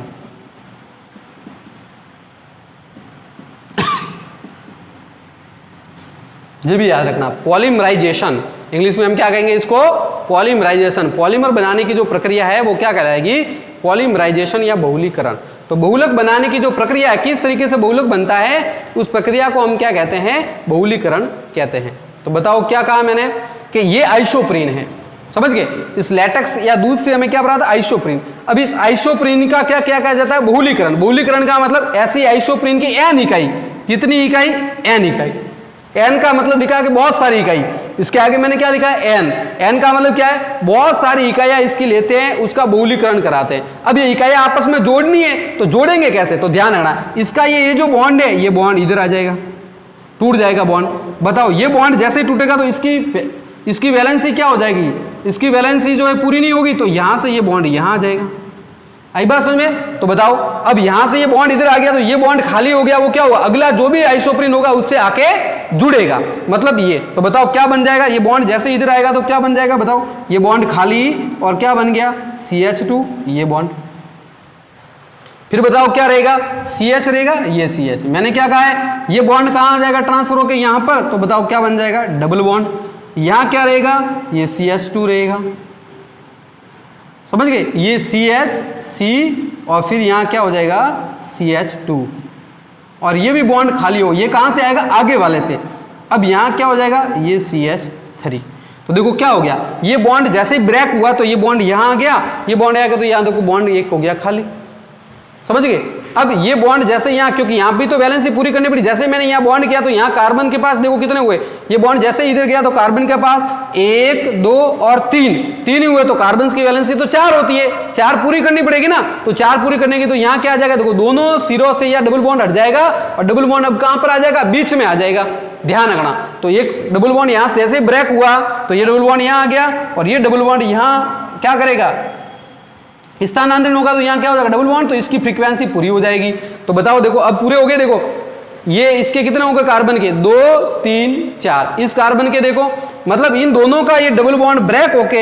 ये भी याद रखना पॉलीमराइजेशन, इंग्लिश में हम क्या कहेंगे इसको पॉलीमराइजेशन। पॉलीमर बनाने की जो प्रक्रिया है वो क्या कहलाएगी पॉलीमराइजेशन या बहुलीकरण। तो बहुलक बनाने की जो प्रक्रिया है किस तरीके से बहुलक बनता है उस प्रक्रिया को हम क्या कहते हैं बहुलीकरण कहते हैं। तो बताओ क्या कहा मैंने कि ये आइसोप्रीन है, समझ गए। इस लेटेक्स या दूध से हमें क्या पता था आइसोप्रीन। अब इस आइसोप्रीन का क्या क्या कहा जाता है बहुलीकरण। बहुलीकरण का मतलब ऐसी आइसोप्रीन की n इकाई, कितनी इकाई n इकाई। n का मतलब लिखा है कि बहुत सारी इकाई, इसके आगे मैंने क्या लिखा है n का मतलब क्या है बहुत सारी इकाइयां इसकी लेते हैं उसका बहुलीकरण कराते हैं। अब ये इकाइयां आपस में जोड़नी है तो जोड़ेंगे कैसे, तो ध्यान रखना इसका ये जो बॉन्ड है ये बॉन्ड इधर आ जाएगा, टूट जाएगा बॉन्ड। बताओ ये बॉन्ड जैसे ही टूटेगा तो इसकी वैलेंसी क्या हो जाएगी, इसकी वैलेंसी जो है पूरी नहीं होगी, तो यहां से ये बॉन्ड यहां आ जाएगा। आई बात समझ में। तो बताओ अब यहां से ये बॉन्ड इधर आ गया तो ये बॉन्ड खाली हो गया, वो क्या हुआ अगला जो भी आइसोप्रीन होगा उससे आके जुड़ेगा, मतलब ये। तो बताओ क्या बन जाएगा, ये बॉन्ड जैसे इधर आएगा तो क्या बन जाएगा, बताओ ये बॉन्ड खाली और क्या बन गया CH2 ये बॉन्ड। फिर बताओ क्या रहेगा CH रहेगा, ये CH। मैंने क्या कहा है ये बॉन्ड कहां आ जाएगा ट्रांसफर होकर यहां पर, तो बताओ क्या बन जाएगा डबल बॉन्ड। यहां क्या रहेगा ये CH2 रहेगा, समझ गए, ये CH और फिर यहां क्या हो जाएगा CH2 और ये भी बॉन्ड खाली हो, ये कहां से आएगा आगे वाले से। अब यहां क्या हो जाएगा ये CH3। तो देखो क्या हो गया ये बॉन्ड जैसे ही ब्रेक हुआ तो ये बॉन्ड यहां आ गया, ये बॉन्ड आएगा तो यहां देखो बॉन्ड एक हो गया खाली, समझ गए। अब ये बॉन्ड जैसे यहाँ, क्योंकि यहाँ भी तो वैलेंसी पूरी करनी पड़ी, जैसे मैंने यहाँ बॉन्ड किया तो यहाँ कार्बन के पास देखो कितने हुए, ये बॉन्ड जैसे इधर गया तो कार्बन के पास 1 2 और 3 ही हुए, तो कार्बन की वैलेंसी तो 4 होती है, 4 पूरी करनी पड़ेगी ना। तो 4 पूरी करने की तो यहाँ क्या आ जाएगा देखो दोनों सिरों से यह डबल बॉन्ड हट जाएगा और डबल बॉन्ड अब कहां पर आ जाएगा बीच में आ जाएगा, ध्यान रखना। तो एक डबल बॉन्ड यहां से जैसे ब्रेक हुआ तो ये डबल बॉन्ड यहां आ गया और ये डबल बॉन्ड यहां क्या करेगा स्थानांतरण होगा, तो यहाँ क्या हो जाएगा डबल बॉन्ड, तो इसकी फ्रीक्वेंसी पूरी हो जाएगी। तो बताओ देखो अब पूरे हो गए, देखो ये इसके कितने हो गए कार्बन के 2 3 4, इस कार्बन के देखो मतलब इन दोनों का ये डबल बॉन्ड ब्रेक होके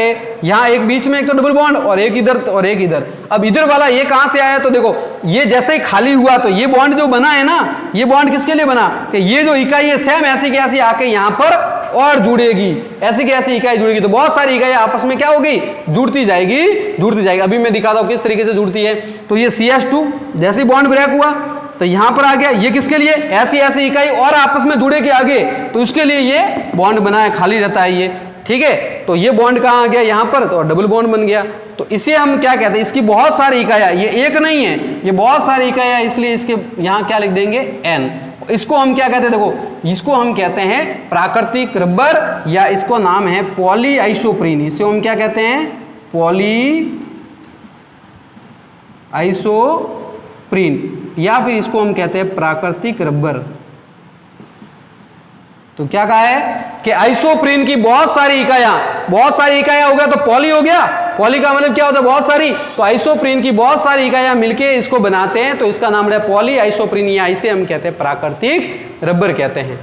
यहाँ एक बीच में एक तो डबल बॉन्ड और एक इधर और एक इधर। अब इधर वाला ये कहां से आया, तो देखो ये जैसे ही खाली हुआ तो ये बॉन्ड जो बना है ना, ये बॉन्ड किसके लिए बना कि ये जो इकाई है सेम ऐसी की ऐसी आके यहाँ पर और जुड़ेगी, ऐसी की ऐसी इकाई जुड़ेगी, तो बहुत सारी इकाई आपस में क्या हो गई जुड़ती जाएगी। अभी मैं दिखाता हूं किस तरीके से जुड़ती है। तो ये CH2 जैसे ही बॉन्ड ब्रेक हुआ तो यहां पर आ गया, ये किसके लिए ऐसी ऐसी इकाई और आपस में जुड़ेगी आगे, तो उसके लिए ये बॉन्ड बना है, खाली रहता है ये, ठीक है। तो ये बॉन्ड कहां आ गया यहाँ पर, तो डबल बॉन्ड बन गया। तो इसे हम क्या कहते हैं, इसकी बहुत सारी इकाइयां, ये एक नहीं है ये बहुत सारी इकाइयां, इसलिए इसके यहां क्या लिख देंगे N। इसको हम क्या कहते हैं, देखो इसको हम कहते हैं प्राकृतिक रबर या इसको नाम है पॉली आइसोप्रीन। इसे हम क्या कहते हैं पॉली आइसोप्रीन या फिर इसको हम कहते हैं प्राकृतिक रबर। तो क्या कहा है कि आइसोप्रीन की बहुत सारी इकाइयां हो गया तो पॉली हो गया, पॉली का मतलब क्या होता है बहुत सारी, तो आइसोप्रीन की बहुत सारी इकाइयां मिलके इसको बनाते हैं, तो इसका नाम है पॉली आइसोप्रीन या इसे हम कहते हैं प्राकृतिक रबर कहते हैं।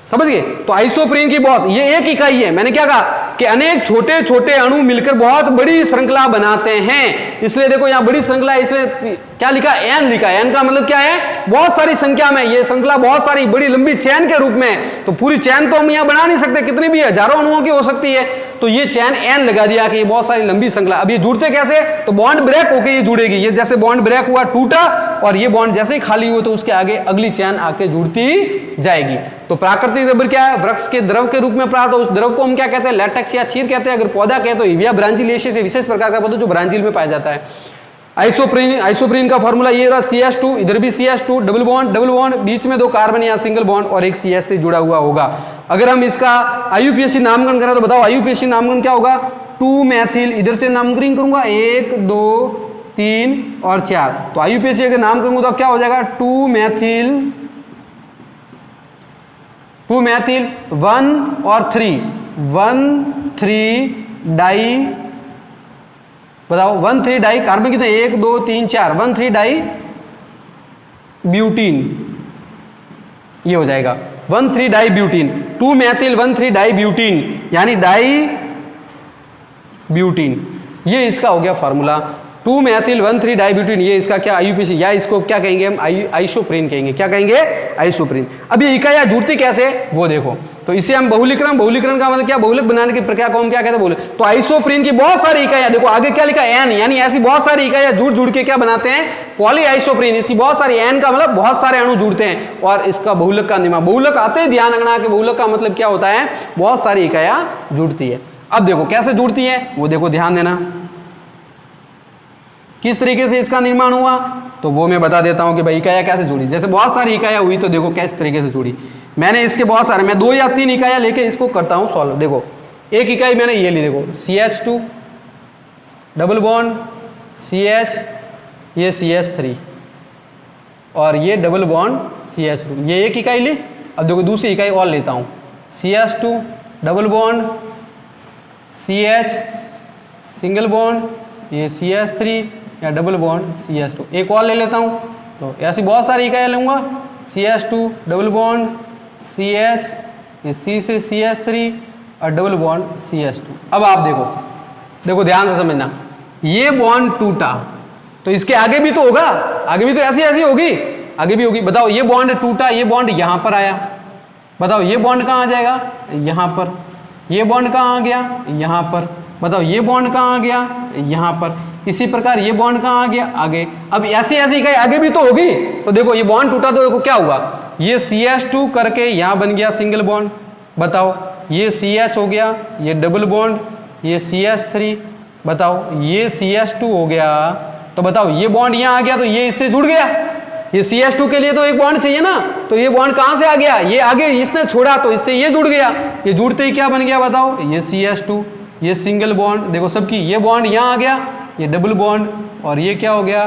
समझ गए? तो आइसोप्रीन की बहुत, ये एक इकाई है। मैंने क्या कहा कि अनेक छोटे छोटे अणु मिलकर बहुत बड़ी श्रृंखला बनाते हैं। इसलिए देखो यहां बड़ी श्रृंखला है, इसलिए क्या लिखा, एन लिखा है। एन का मतलब क्या है, बहुत सारी संख्या में, ये श्रृंखला बहुत सारी बड़ी लंबी चैन के रूप में। तो पूरी चैन तो हम यहां बना नहीं सकते, कितनी भी हजारों अणुओं की हो सकती है। तो ये चैन एन लगा दिया कि ये बहुत सारी लंबी श्रृंखला। अब ये जुड़ते कैसे, तो बॉन्ड ब्रेक होकर ये जुड़ेगी। ये जैसे बॉन्ड ब्रेक हुआ, टूटा, और ये बॉन्ड जैसे ही खाली हुआ तो उसके आगे अगली चैन आके जुड़ती जाएगी। तो प्राकृतिक रबर क्या है, वृक्ष के द्रव के रूप में प्राप्त हो। उस द्रव को हम क्या कहते हैं, लेटेक्स या चीर कहते हैं। अगर पौधा कहे तो इविया ब्रांजिलेशियस, विशेष प्रकार का पौधा जो ब्रांजील में पाया जाता है। आइसोप्रीन का फॉर्मूला ये रहा, CH2, इधर भी CH2, डबल बॉन्ड, बीच में 2 कार्बन या सिंगल बॉन्ड और एक CH3 जुड़ा हुआ होगा। अगर हम इसका IUPAC नामकरण करें तो बताओ IUPAC नामकरण क्या होगा, 2 मैथिल, इधर से नामकरण करूंगा 1 2 3 और 4। तो IUPAC अगर नाम करूंगा तो क्या हो जाएगा, 2 मैथिल 1 और 3, 1,3 डाई, बताओ 1,3 डाई कार्बन कितने, 1 2 3 4, 1,3 डाई ब्यूटीन, ये हो जाएगा 1,3 di butene. 2 methyl 1,3 di butene यानी डाई ब्यूटीन, ये इसका हो गया फॉर्मूला। 2 मैथिल 1,3 डाई ब्यूटीन, ये इसका क्या IUPAC, या इसको क्या कहेंगे हम, आइसोप्रीन कहेंगे। क्या कहेंगे, आइसोप्रीन। अब ये इकाइयां जुड़ती कैसे वो देखो। तो इसे हम बहुलीकरण का मतलब क्या, बहुलक बनाने की प्रक्रिया को हम क्या कहते हैं, बोले। तो आइसोप्रीन की बहुत सारी इकाइयां, देखो आगे क्या लिखा, एन, यानी ऐसी बहुत सारी इकाइयां जुड़ के क्या बनाते हैं, पॉली आइसोप्रीन। इसकी बहुत सारी, एन का मतलब बहुत सारे अणु जुड़ते हैं और इसका बहुलक का निर्माण। बहुलक आते ही ध्यान रखना कि बहुलक का मतलब क्या होता है, बहुत सारी इकाइयां जुड़ती है। अब देखो कैसे जुड़ती है वो देखो, ध्यान देना किस तरीके से इसका निर्माण हुआ, तो वो मैं बता देता हूं कि भाई इकाइयां कैसे जुड़ी। जैसे बहुत सारी इकाइयां हुई तो देखो किस तरीके से जुड़ी। मैंने इसके बहुत सारे, मैं 2 या 3 इकाइयां लेके इसको करता हूं सॉल्व। देखो एक इकाई मैंने ये ली, देखो CH2 डबल बॉन्ड CH, ये CH3 और ये डबल बॉन्ड CH2, ये एक इकाई ली। अब देखो दूसरी इकाई और लेता हूं, CH2 double bond CH single bond, ये CH3 या डबल बॉन्ड CH2, एक और ले लेता हूं। तो ऐसी बहुत सारी इकाइयां लूंगा, CH2 डबल बॉन्ड CH, ये C से CH3 और डबल बॉन्ड CH2। अब आप देखो ध्यान से समझना, ये बॉन्ड टूटा तो इसके आगे भी तो होगा, आगे भी तो ऐसी होगी, आगे भी होगी। बताओ ये बॉन्ड टूटा, ये बॉन्ड यहां पर आया, बताओ ये बॉन्ड कहां आ जाएगा, यहां पर। ये बॉन्ड कहां आ गया, यहां पर। बताओ ये बॉन्ड कहां आ गया, यहां पर। इसी प्रकार ये बॉन्ड कहां आ गया, आगे। अब ऐसी इकाई आगे भी तो होगी। तो देखो ये बॉन्ड टूटा तो देखो क्या हुआ, ये CH2 करके यहां बन गया सिंगल बॉन्ड। बताओ ये CH हो गया, ये डबल बॉन्ड, ये CH3, बताओ ये CH2 हो गया। तो बताओ ये बॉन्ड यहां आ गया तो ये इससे जुड़ गया। ये CH2 के लिए तो एक बॉन्ड चाहिए ना, तो ये बॉन्ड कहां से आ गया, ये आगे इसने छोड़ा तो इससे ये जुड़ गया। ये जुड़ते ही क्या बन गया, बताओ ये CH2, ये सिंगल बॉन्ड, देखो सबकी, ये बॉन्ड यहां आ गया, ये डबल बॉन्ड, और ये क्या हो गया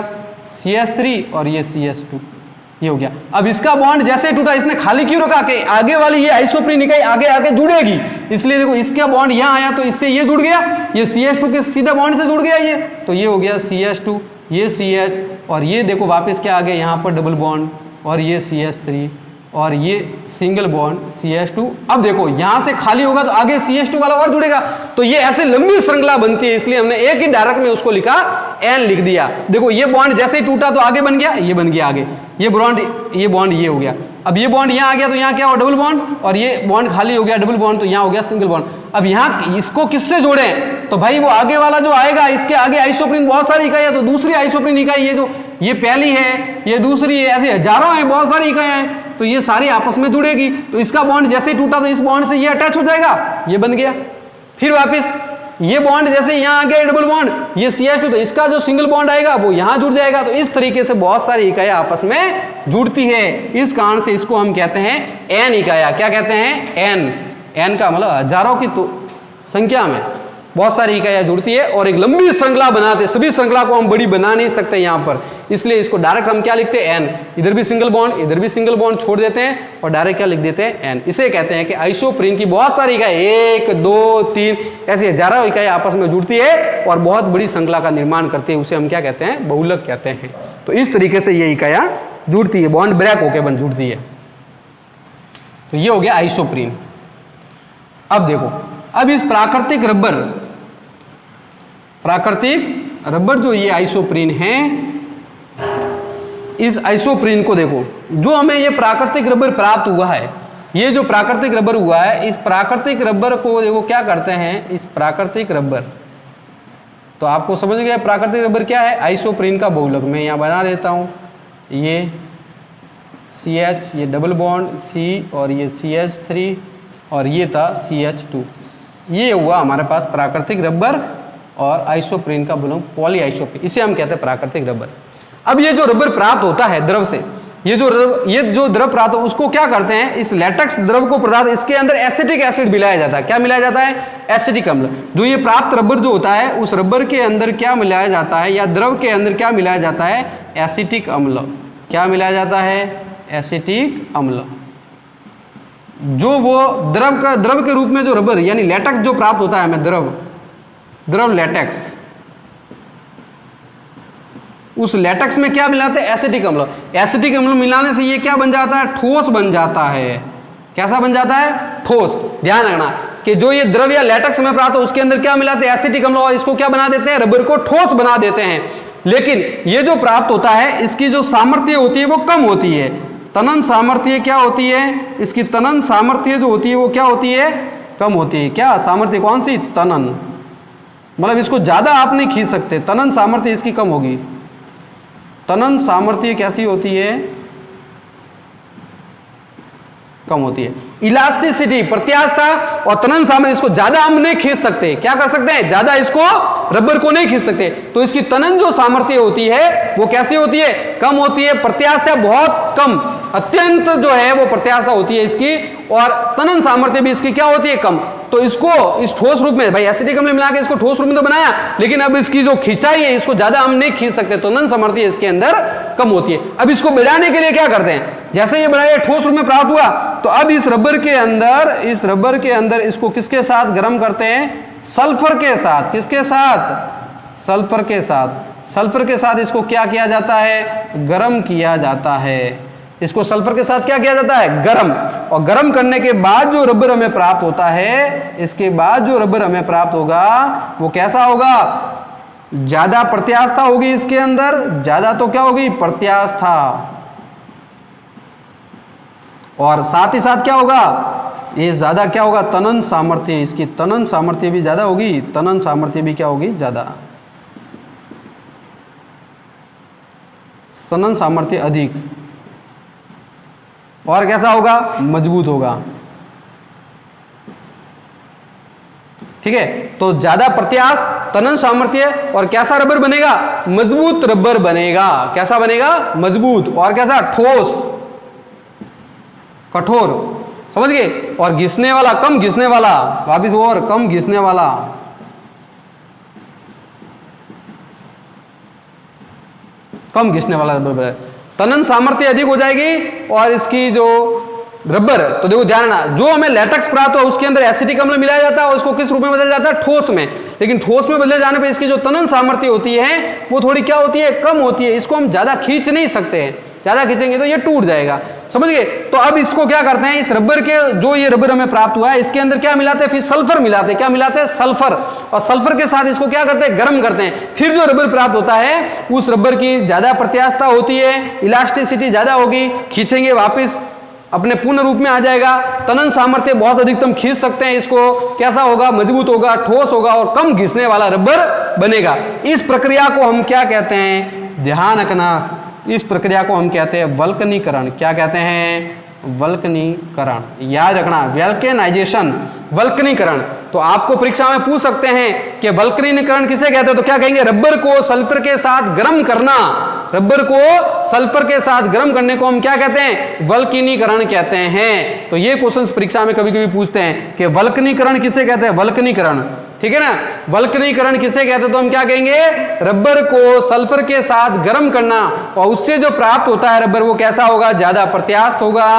CH3 और ये CH2, ये हो गया। अब इसका बॉन्ड जैसे टूटा, इसने खाली क्यों रखा कि आगे वाली ये आइसोप्रीन इकाई आगे आके जुड़ेगी, इसलिए देखो इसका बॉन्ड यहां आया तो इससे ये जुड़ गया, ये CH2 के सीधा बॉन्ड से जुड़ गया ये, तो ये हो गया CH2, ये CH, और ये देखो वापस क्या आ गया यहाँ पर डबल बॉन्ड, और ये CH3 और ये सिंगल बॉन्ड CH2। अब देखो यहाँ से खाली होगा तो आगे CH2 वाला और जुड़ेगा, तो ये ऐसे लंबी श्रृंखला बनती है, इसलिए हमने एक ही डायरेक्ट में उसको लिखा, N लिख दिया। देखो ये बॉन्ड जैसे ही टूटा तो आगे बन गया, ये बन गया आगे, ये बॉन्ड ये हो गया। अब ये बॉन्ड यहाँ आ गया तो यहाँ क्या हुआ, डबल बॉन्ड, और ये बॉन्ड खाली हो गया डबल बॉन्ड, तो यहाँ हो गया सिंगल बॉन्ड। अब यहाँ इसको किससे जोड़े, तो भाई वो आगे वाला जो आएगा, इसके आगे आइसोप्रीन बहुत सारी इकाई है, तो दूसरी आइसोप्रीन इकाई ये जो ये पहली है, ये दूसरी है, ऐसे हजारों है, बहुत सारी इकाइयां हैं, तो ये सारी आपस में जुड़ेगी। तो इसका बॉन्ड जैसे ही टूटा तो इस बॉन्ड से ये अटैच हो जाएगा, ये बन गया। फिर वापस ये बॉन्ड जैसे यहाँ आ गया डबल बॉन्ड, ये CH2, तो इसका जो सिंगल बॉन्ड आएगा वो यहाँ जुड़ जाएगा। तो इस तरीके से बहुत सारी इकाइयां आपस में जुड़ती है। इस कारण से इसको हम कहते हैं N इकाइयां। क्या कहते हैं, N का मतलब हजारों की तो संख्या में बहुत सारी इकाइयां जुड़ती है और एक लंबी श्रृंखला बनाते हैं। सभी श्रृंखला को हम बड़ी बना नहीं सकते यहाँ पर, इसलिए इसको डायरेक्ट हम क्या लिखते हैं, N। इधर भी सिंगल बॉन्ड, इधर भी सिंगल बॉन्ड छोड़ देते हैं और डायरेक्ट क्या लिख देते हैं, N। इसे कहते हैं कि आइसोप्रीन की बहुत सारी इकाई, 1 2 3 ऐसी हजारों इकाई आपस में जुड़ती है और बहुत बड़ी श्रृंखला का निर्माण करती है। उसे हम क्या कहते हैं, बहुलक कहते हैं। तो इस तरीके से ये इकाइयां जुड़ती है, बॉन्ड ब्रेक होकर जुड़ती है। तो ये हो गया आइसोप्रीन। अब देखो, अब इस प्राकृतिक रबर जो ये आइसोप्रीन है, इस आइसोप्रीन को देखो, जो हमें ये प्राकृतिक रबर प्राप्त हुआ है, ये जो प्राकृतिक रबर हुआ है, इस प्राकृतिक रबर को देखो क्या करते हैं, इस प्राकृतिक रबर, तो आपको समझ गया प्राकृतिक रबर क्या है, आइसोप्रीन का बहुलक। मैं यहाँ बना देता हूँ, ये CH, ये डबल बॉन्ड C और ये CH3 और ये था CH2, ये हुआ हमारे पास प्राकृतिक रबर और आइसोप्रीन का बहुलक पॉली आइसोप्रीन, इसे हम कहते हैं प्राकृतिक रबर। अब ये जो रबर प्राप्त होता है द्रव से, ये जो द्रव प्राप्त हो, उसको क्या करते हैं, इस लेटेक्स द्रव को पदार्थ, इसके अंदर एसिटिक एसिड मिलाया जाता है। क्या मिलाया जाता है, एसिटिक अम्ल। जो ये प्राप्त रबर जो होता है, उस रबर के अंदर क्या मिलाया जाता है, या द्रव के अंदर क्या मिलाया जाता है, एसिटिक अम्ल। क्या मिलाया जाता है, एसिटिक अम्ल। जो वो द्रव के रूप में जो रबर यानी लेटेक्स जो प्राप्त होता है हमें, द्रव लेटेक्स, उस लेटेक्स में क्या मिलाते हैं, एसिटिक अम्ल। एसिटिक अम्ल मिलाने से ये क्या बन जाता है, ठोस बन जाता है। कैसा बन जाता है, ठोस। ध्यान रखना कि जो ये द्रव या लेटेक्स में प्राप्त हो, उसके अंदर क्या मिलाते हैं, एसिटिक अम्ल, और इसको क्या बना देते हैं, रबर को ठोस बना देते हैं। लेकिन ये जो प्राप्त होता है, इसकी जो सामर्थ्य होती है वो कम होती है। तनन सामर्थ्य क्या होती है, इसकी तनन सामर्थ्य जो होती है वो क्या होती है, कम होती है। क्या सामर्थ्य, कौन सी, तनन, मतलब इसको ज्यादा आप नहीं खींच सकते, तनन सामर्थ्य इसकी कम होगी। तनन सामर्थ्य कैसी होती है, कम होती है। इलास्टिसिटी, प्रत्यास्थता और तनन सामर्थ्य, इसको ज्यादा हम नहीं खींच सकते। क्या कर सकते हैं, ज्यादा इसको रबर को नहीं खींच सकते, तो इसकी तनन जो सामर्थ्य होती है वो कैसी होती है, कम होती है। प्रत्यास्थता बहुत कम, अत्यंत जो है वो प्रत्यास्थता होती है इसकी, और तनन सामर्थ्य भी इसकी क्या होती है, कम। तो इसको इस ठोस रूप में, भाई एसिटिक अम्ल मिला के इसको ठोस रूप में तो बनाया, लेकिन अब इसकी जो खिंचाई है, इसको ज्यादा हम नहीं खींच सकते, तो तनन सामर्थ्य इसके अंदर कम होती है। अब इसको बढ़ाने के लिए क्या करते हैं, जैसे ये बढ़ाया, ठोस रूप में प्राप्त हुआ, तो अब इस रबर के अंदर इसको किसके साथ गर्म करते हैं, सल्फर के साथ। किसके साथ, सल्फर के साथ। सल्फर के साथ इसको क्या किया जाता है, गर्म किया जाता है। इसको सल्फर के साथ क्या किया जाता है, गर्म। और गर्म करने के बाद जो रबर हमें प्राप्त होता है, इसके बाद जो रबर हमें प्राप्त होगा वो कैसा होगा, ज्यादा प्रत्यास्थता होगी इसके अंदर, ज्यादा तो क्या होगी, प्रत्यास्थता, और साथ ही साथ क्या होगा, ये ज्यादा क्या होगा, तनन सामर्थ्य, इसकी तनन सामर्थ्य भी ज्यादा होगी, तनन सामर्थ्य भी क्या होगी, ज्यादा, तनन सामर्थ्य अधिक, और कैसा होगा, मजबूत होगा। ठीक है, तो ज्यादा प्रत्यास्थ, तनन सामर्थ्य, और कैसा रबर बनेगा, मजबूत रबर बनेगा। कैसा बनेगा, मजबूत, और कैसा, ठोस, कठोर, समझ गए। और घिसने वाला, कम घिसने वाला, वापिस और कम घिसने वाला, कम घिसने वाला रबर। तनन सामर्थ्य अधिक हो जाएगी, और इसकी जो रबर, तो देखो ध्यान रखना, जो हमें लेटेक्स प्राप्त हो उसके अंदर एसिटिक अम्ल मिलाया जाता है, और उसको किस रूप में बदल जाता है, ठोस में। लेकिन ठोस में बदले जाने पे इसकी जो तनन सामर्थ्य होती है वो थोड़ी क्या होती है, कम होती है। इसको हम ज्यादा खींच नहीं सकते हैं, ज्यादा खींचेंगे तो ये टूट जाएगा, समझ गए। तो अब इसको क्या करते हैं, इस रबर के, जो ये रबर हमें प्राप्त हुआ है, इसके अंदर क्या मिलाते हैं, फिर सल्फर मिलाते हैं। क्या मिलाते हैं, सल्फर, और सल्फर के साथ इसको क्या करते हैं, गर्म करते हैं। फिर जो रबर प्राप्त होता है, उस रबर की ज्यादा प्रत्यास्थता होती है, इलास्टिसिटी ज्यादा होगी, खींचेंगे वापिस अपने पूर्ण रूप में आ जाएगा। तनन सामर्थ्य बहुत अधिकतम खींच सकते हैं इसको, कैसा होगा, मजबूत होगा, ठोस होगा, और कम घिसने वाला रबर बनेगा। इस प्रक्रिया को हम क्या कहते हैं, ध्यान रखना, इस प्रक्रिया को हम कहते हैं वल्कनीकरण। क्या कहते हैं, वल्कनीकरण, याद रखना, वल्केनाइजेशन, वल्कनीकरण। तो आपको परीक्षा में पूछ सकते हैं कि वल्कनीकरण किसे कहते हैं, तो क्या कहेंगे, रबर को सल्फर के साथ गर्म करना। रबर को सल्फर के साथ गर्म करने को हम क्या कहते हैं, वल्कनीकरण कहते हैं। तो ये क्वेश्चन परीक्षा में कभी कभी पूछते हैं कि वल्कनीकरण किसे कहते हैं, वल्कनीकरण, ठीक है ना। वल्कनीकरण किसे कहते हैं, तो हम क्या कहेंगे, रबर को सल्फर के साथ गर्म करना, और उससे जो प्राप्त होता है रबर वो कैसा होगा, ज्यादा प्रत्यास्थ होगा,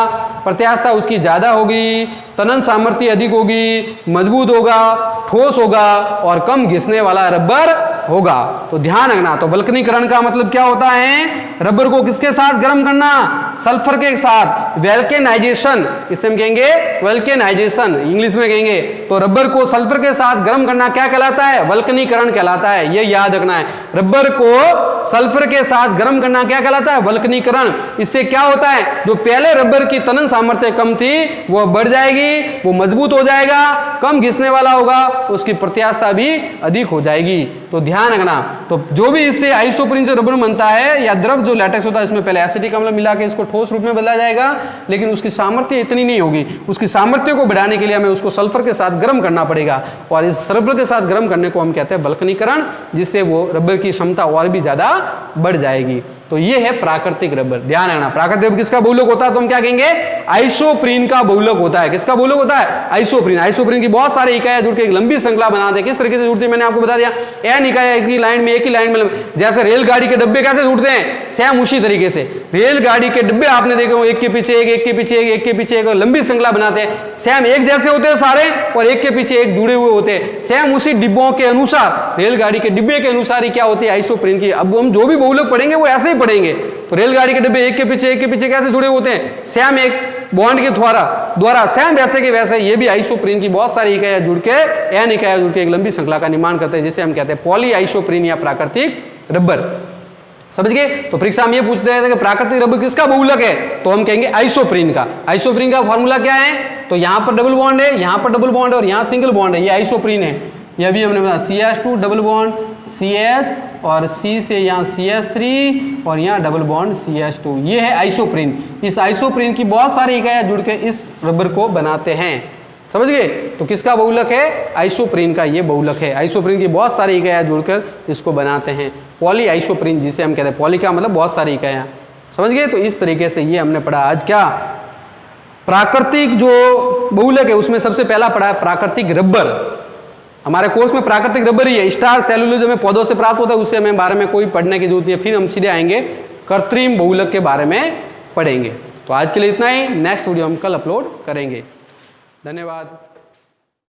प्रत्यास्थता उसकी ज्यादा होगी, तनन सामर्थ्य अधिक होगी, मजबूत होगा, ठोस होगा, और कम घिसने वाला रबर होगा। तो ध्यान रखना, तो वल्कनीकरण का मतलब क्या होता है, रबर को किसके साथ गर्म करना, सल्फर के साथ वल्केनाइजेशन, इसे हम कहेंगे वल्केनाइजेशन, इंग्लिश में कहेंगे। तो रबर को सल्फर के साथ गर्म करना क्या कहलाता है? वल्कनीकरण कहलाता है। ये याद रखना है, रबर को सल्फर के साथ गर्म करना क्या कहलाता है? वल्कनीकरण। इससे क्या होता है, जो पहले रबर की तनन सामर्थ्य कम थी वो बढ़ जाएगी, वो मजबूत हो जाएगा, कम घिसने वाला होगा, उसकी प्रत्यास्थता भी अधिक हो जाएगी। तो ध्यान रखना। तो जो भी इससे आइसोप्रीन से रबर बनता है या द्रव जो लैटेक्स होता है, इसमें पहले एसिटिक अम्ल मिला के इसको ठोस रूप में बदला जाएगा, लेकिन उसकी सामर्थ्य इतनी नहीं होगी। उसकी सामर्थ्य को बढ़ाने के लिए हमें उसको सल्फर के साथ गर्म करना पड़ेगा, और इस सल्फर के साथ गर्म करने को हम कहते हैं वल्कनीकरण, जिससे वो रबर की क्षमता और भी ज्यादा बढ़ जाएगी। तो ये है प्राकृतिक रबर। ध्यान रखना, प्राकृतिक रबर किसका बहुलक होता है? तो हम क्या कहेंगे? आइसोप्रीन का बहुलक होता है। किसका बहुलक होता है? आइसोप्रीन। आइसोप्रीन की बहुत सारी इकाइयां जुड़ के एक लंबी श्रृंखला बनाते हैं। किस तरीके से जुड़ती है मैंने आपको बता दिया। एन इकाइयां एक ही लाइन में, जैसे रेलगाड़ी के डब्बे कैसे जुड़ते हैं, सेम उसी तरीके से रेलगाड़ी के डब्बे आपने देखे हो, एक के पीछे एक, एक के पीछे एक, एक के पीछे एक, लंबी श्रृंखला बनाते हैं। सेम एक जैसे होते हैं सारे, और एक के पीछे एक जुड़े हुए होते हैं। सेम उसी डिब्बों के अनुसार, रेलगाड़ी के डिब्बे के अनुसार ही क्या होती है? आइसोप्रीन की। अब हम जो भी बहुलक पढ़ेंगे वो ऐसे ही पढ़ेंगे। तो रेलगाड़ी के डब्बे एक के पीछे कैसे जुड़े होते हैं? सेम एक बॉन्ड के द्वारा सेम वैसे के वैसे ये भी आइसोप्रीन की बहुत सारी इकाइयां जुड़ के, एन इकाइयां जुड़ के एक लंबी श्रृंखला का निर्माण करते हैं, जिसे हम कहते हैं पॉली आइसोप्रीन या प्राकृतिक रबर। समझ गए? तो परीक्षा में ये पूछते हैं कि प्राकृतिक रबर किसका बहुलक है? तो हम कहेंगे आइसोप्रीन का। आइसोप्रीन का फॉर्मूला क्या है? तो यहां पर डबल बॉन्ड है, यहां पर डबल बॉन्ड है, और यहां सिंगल बॉन्ड है। ये आइसोप्रीन है। यह भी हमने बताया CH2 डबल बॉन्ड CH, और C से यहाँ CH3, और यहाँ डबल बॉन्ड CH2। ये है आइसोप्रीन। इस आइसोप्रीन की बहुत सारी इकाइयां जुड़ के इस रबर को बनाते हैं। समझ गए? तो किसका बहुलक है? आइसोप्रीन का ये बहुलक है। आइसोप्रीन की बहुत सारी इकाइयां जुड़कर इसको बनाते हैं पॉली आइसोप्रीन, जिसे हम कहते हैं। पॉली का मतलब बहुत सारी इकाइयां। समझ गए? तो इस तरीके से ये हमने पढ़ा आज। क्या प्राकृतिक जो बहुलक है उसमें सबसे पहला पढ़ा है प्राकृतिक रबर। हमारे कोर्स में प्राकृतिक रबर ही है। स्टार सेलुलोज हमें पौधों से प्राप्त होता है, उससे हमें बारे में कोई पढ़ने की जरूरत नहीं है। फिर हम सीधे आएंगे कृत्रिम बहुलक के बारे में पढ़ेंगे। तो आज के लिए इतना ही। नेक्स्ट वीडियो हम कल अपलोड करेंगे। धन्यवाद।